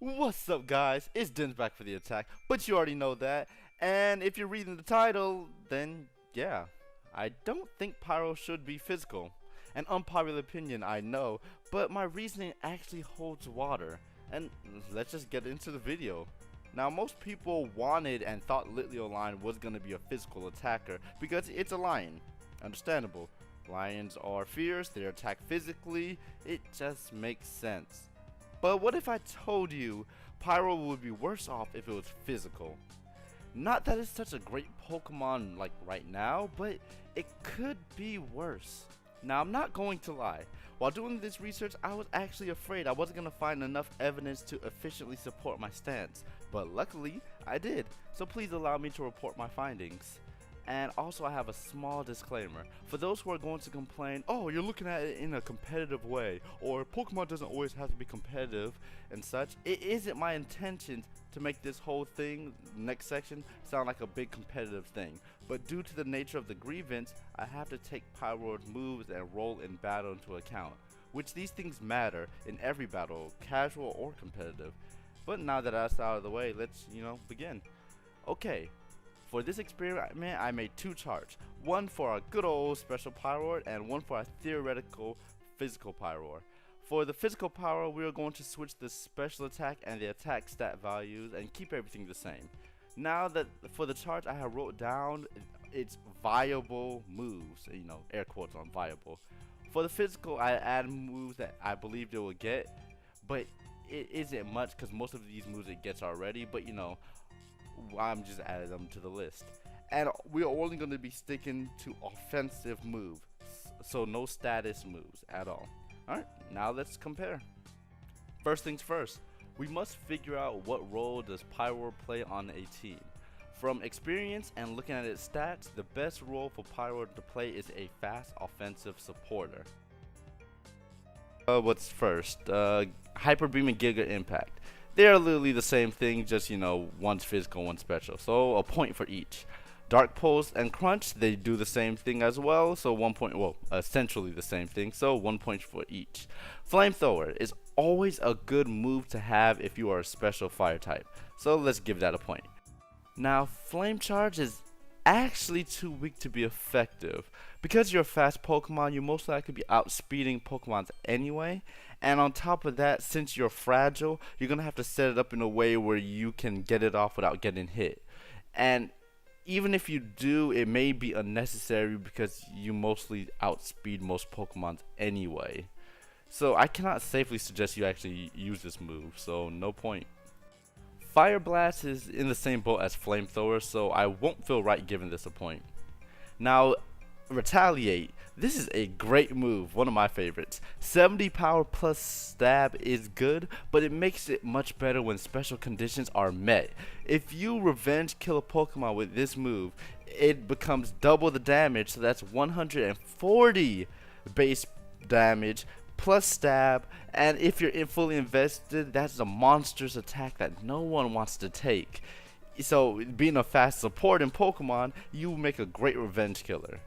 What's up, guys? It's Dimz back for the attack, but you already know that. And if you're reading the title, then yeah, I don't think Pyro should be physical. An unpopular opinion, I know, but my reasoning actually holds water. And let's just get into the video. Now, most people wanted and thought Litleo was gonna be a physical attacker because it's a lion. Understandable. Lions are fierce, they attack physically, it just makes sense. But what if I told you Pyro would be worse off if it was physical? Not that it's such a great Pokemon like right now, but it could be worse. Now, I'm not going to lie. While doing this research, I was actually afraid I wasn't going to find enough evidence to efficiently support my stance. But luckily, I did. So please allow me to report my findings. And also, I have a small disclaimer. For those who are going to complain, oh, you're looking at it in a competitive way, or Pokemon doesn't always have to be competitive and such, it isn't my intention to make this whole thing, next section, sound like a big competitive thing. But due to the nature of the grievance, I have to take Pyroar's moves and role in battle into account. Which these things matter in every battle, casual or competitive. But now that that's out of the way, let's, begin. Okay. For this experiment, I made two charts, one for a good old special Pyroar and one for a theoretical physical Pyroar. For the physical Pyroar, we are going to switch the special attack and the attack stat values and keep everything the same. Now that for the chart, I have wrote down its viable moves, air quotes on viable. For the physical, I add moves that I believed it would get, but it isn't much because most of these moves it gets already, but I'm just adding them to the list. And we're only going to be sticking to offensive moves, so no status moves at all. Alright, now let's compare. First things first, we must figure out what role does Pyroar play on a team. From experience and looking at its stats, the best role for Pyroar to play is a fast offensive supporter. What's first? Hyper Beam and Giga Impact. They are literally the same thing, just one's physical, one's special. So a point for each. Dark Pulse and Crunch, they do the same thing as well. So 1 point, well, essentially the same thing. So 1 point for each. Flamethrower is always a good move to have if you are a special fire type. So let's give that a point. Now, Flame Charge is actually too weak to be effective. Because you're a fast Pokemon, you most likely be outspeeding Pokemons anyway. And on top of that, since you're fragile, you're going to have to set it up in a way where you can get it off without getting hit. And even if you do, it may be unnecessary because you mostly outspeed most Pokemons anyway. So I cannot safely suggest you actually use this move, so no point. Fire Blast is in the same boat as Flamethrower, so I won't feel right giving this a point. Now, Retaliate. This is a great move, one of my favorites. 70 power plus stab is good, but it makes it much better when special conditions are met. If you revenge kill a Pokemon with this move, it becomes double the damage, so that's 140 base damage plus stab, and if you're fully invested, that's a monstrous attack that no one wants to take. So being a fast support in Pokemon, you make a great revenge killer.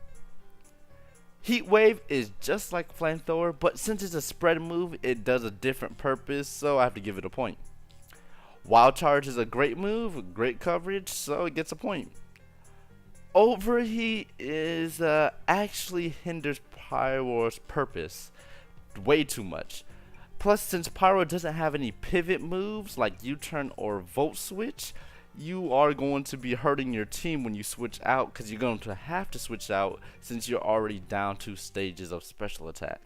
Heat Wave is just like Flamethrower, but since it's a spread move, it does a different purpose, so I have to give it a point. Wild Charge is a great move, great coverage, so it gets a point. Overheat is actually hinders Pyroar's purpose way too much. Plus, since Pyro doesn't have any pivot moves like U-turn or Volt Switch, you are going to be hurting your team when you switch out because you're going to have to switch out since you're already down 2 stages of special attack.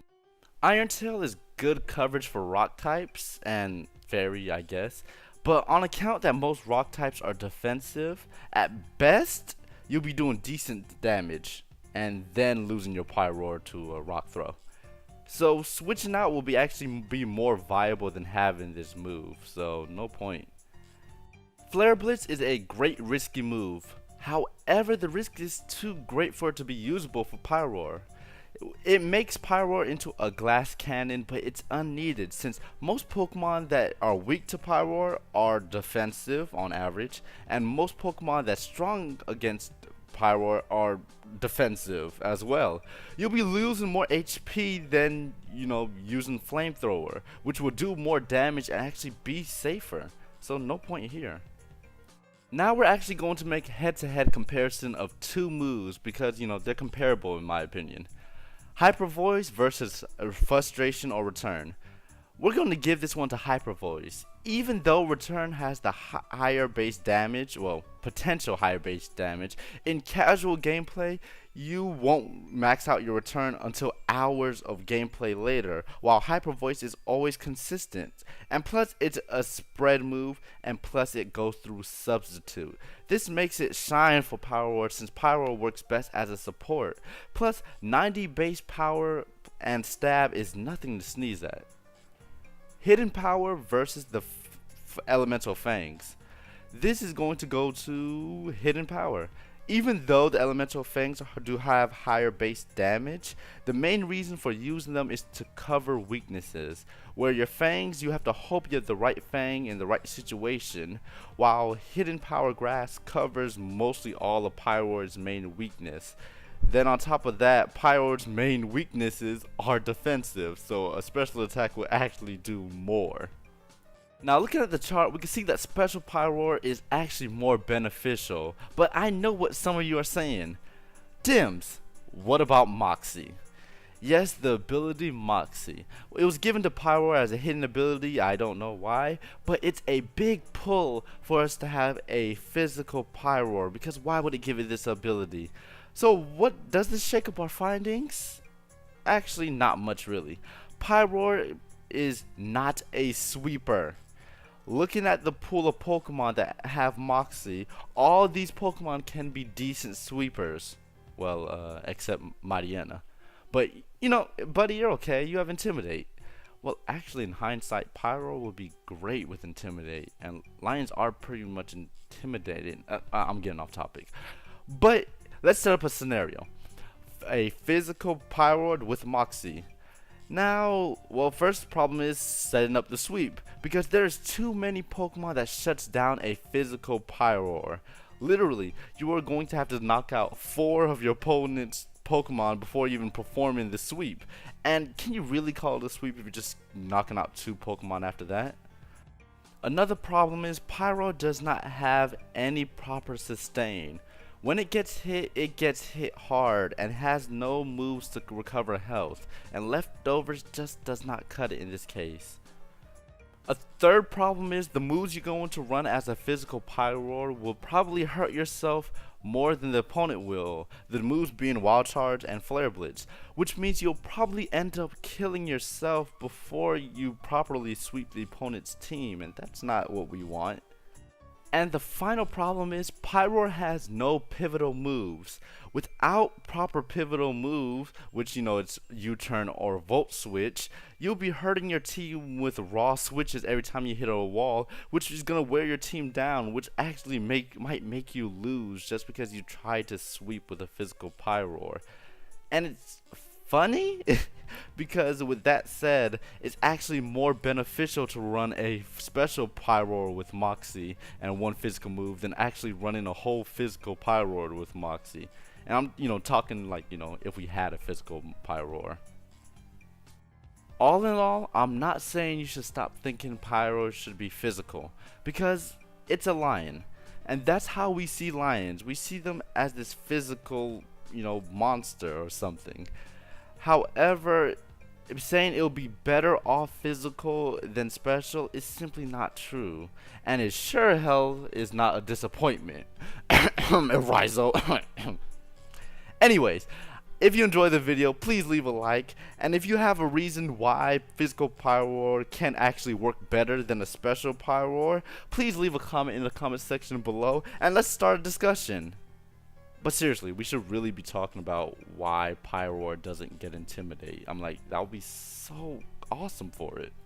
Iron Tail is good coverage for rock types and fairy, I guess, but on account that most rock types are defensive, at best you'll be doing decent damage and then losing your Pyroar to a rock throw. So switching out will actually be more viable than having this move, so no point. Flare Blitz is a great risky move, however the risk is too great for it to be usable for Pyroar. It makes Pyroar into a glass cannon, but it's unneeded since most Pokemon that are weak to Pyroar are defensive on average, and most Pokemon that's strong against Pyroar are defensive as well. You'll be losing more HP than, using Flamethrower, which will do more damage and actually be safer. So no point here. Now we're actually going to make head-to-head comparison of two moves because, they're comparable in my opinion. Hyper Voice versus Frustration or Return. We're going to give this one to Hyper Voice. Even though Return has the higher base damage, well, potential higher base damage, in casual gameplay, you won't max out your Return until hours of gameplay later, while Hyper Voice is always consistent. And plus, it's a spread move, and plus it goes through Substitute. This makes it shine for Pyroar since Pyroar works best as a support. Plus, 90 base power and stab is nothing to sneeze at. Hidden Power versus the Elemental Fangs. This is going to go to Hidden Power. Even though the Elemental Fangs do have higher base damage, the main reason for using them is to cover weaknesses. Where your Fangs, you have to hope you have the right Fang in the right situation, while Hidden Power Grass covers mostly all of Pyroar's main weakness. Then on top of that, Pyroar's main weaknesses are defensive, so a special attack will actually do more. Now looking at the chart, we can see that Special Pyroar is actually more beneficial, but I know what some of you are saying. Dimz, what about Moxie? Yes, the ability Moxie. It was given to Pyroar as a hidden ability, I don't know why, but it's a big pull for us to have a physical Pyroar, because why would it give it this ability? So what does this shake up our findings? Actually, not much really. Pyroar is not a sweeper. Looking at the pool of Pokemon that have Moxie, all these Pokemon can be decent sweepers. Well, except Mariana. But, buddy, you're okay. You have Intimidate. Well, actually, in hindsight, Pyroar would be great with Intimidate. And Lions are pretty much intimidated. I'm getting off topic. But let's set up a scenario. A physical Pyroar with Moxie. Now, well, first problem is setting up the sweep, because there's too many Pokemon that shuts down a physical Pyroar. Literally, you are going to have to knock out 4 of your opponent's Pokemon before even performing the sweep. And can you really call it a sweep if you're just knocking out 2 Pokemon after that? Another problem is Pyroar does not have any proper sustain. When it gets hit hard and has no moves to recover health, and leftovers just does not cut it in this case. A third problem is the moves you're going to run as a physical Pyroar will probably hurt yourself more than the opponent will, the moves being Wild Charge and Flare Blitz, which means you'll probably end up killing yourself before you properly sweep the opponent's team, and that's not what we want. And the final problem is Pyroar has no pivotal moves. Without proper pivotal moves, which it's U-turn or Volt Switch, you'll be hurting your team with raw switches every time you hit a wall, which is going to wear your team down, which actually might make you lose just because you tried to sweep with a physical Pyroar. And it's funny because with that said, it's actually more beneficial to run a special Pyroar with Moxie and 1 physical move than actually running a whole physical Pyroar with Moxie. And I'm talking like if we had a physical Pyroar. All in all, I'm not saying you should stop thinking Pyroar should be physical, because it's a lion, and that's how we see lions. We see them as this physical monster or something. However, saying it'll be better off physical than special is simply not true, and it sure hell is not a disappointment. Rizzo. Anyways, if you enjoyed the video, please leave a like, and if you have a reason why physical Pyroar can actually work better than a special Pyroar, please leave a comment in the comment section below, and let's start a discussion. But seriously, we should really be talking about why Pyroar doesn't get Intimidate. I'm like, that would be so awesome for it.